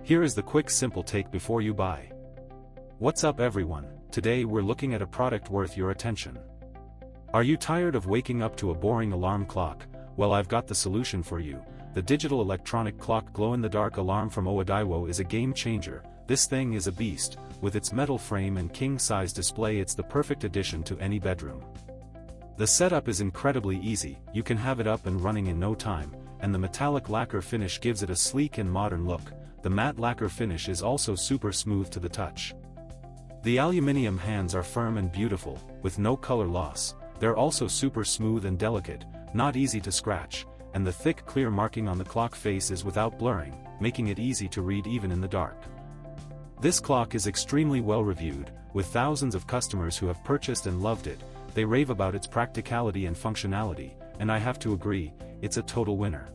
Here is the quick simple take before you buy. What's up everyone, today we're looking at a product worth your attention. Are you tired of waking up to a boring alarm clock? Well, I've got the solution for you. The digital electronic clock glow-in-the-dark alarm from Oadiwo is a game changer. This thing is a beast. With its metal frame and king-size display, it's the perfect addition to any bedroom. The setup is incredibly easy, you can have it up and running in no time, and the metallic lacquer finish gives it a sleek and modern look. The matte lacquer finish is also super smooth to the touch. The aluminium hands are firm and beautiful, with no color loss. They're also super smooth and delicate, not easy to scratch, and the thick clear marking on the clock face is without blurring, making it easy to read even in the dark. This clock is extremely well reviewed, with thousands of customers who have purchased and loved it. They rave about its practicality and functionality, and I have to agree, it's a total winner.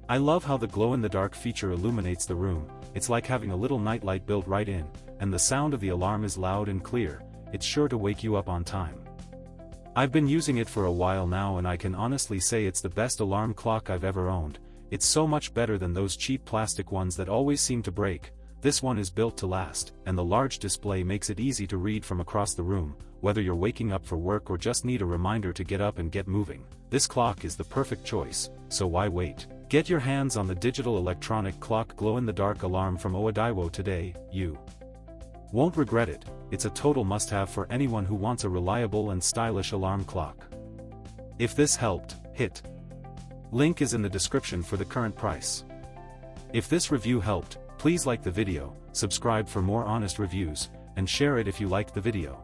I love how the glow-in-the-dark feature illuminates the room. It's like having a little nightlight built right in, and the sound of the alarm is loud and clear. It's sure to wake you up on time. I've been using it for a while now and I can honestly say it's the best alarm clock I've ever owned. It's so much better than those cheap plastic ones that always seem to break. This one is built to last, and the large display makes it easy to read from across the room, whether you're waking up for work or just need a reminder to get up and get moving. This clock is the perfect choice, so why wait? Get your hands on the digital electronic clock glow-in-the-dark alarm from Oadiwo today. You won't regret it. It's a total must-have for anyone who wants a reliable and stylish alarm clock. If this helped, hit link is in the description for the current price. If this review helped, please like the video, subscribe for more honest reviews, and share it if you liked the video.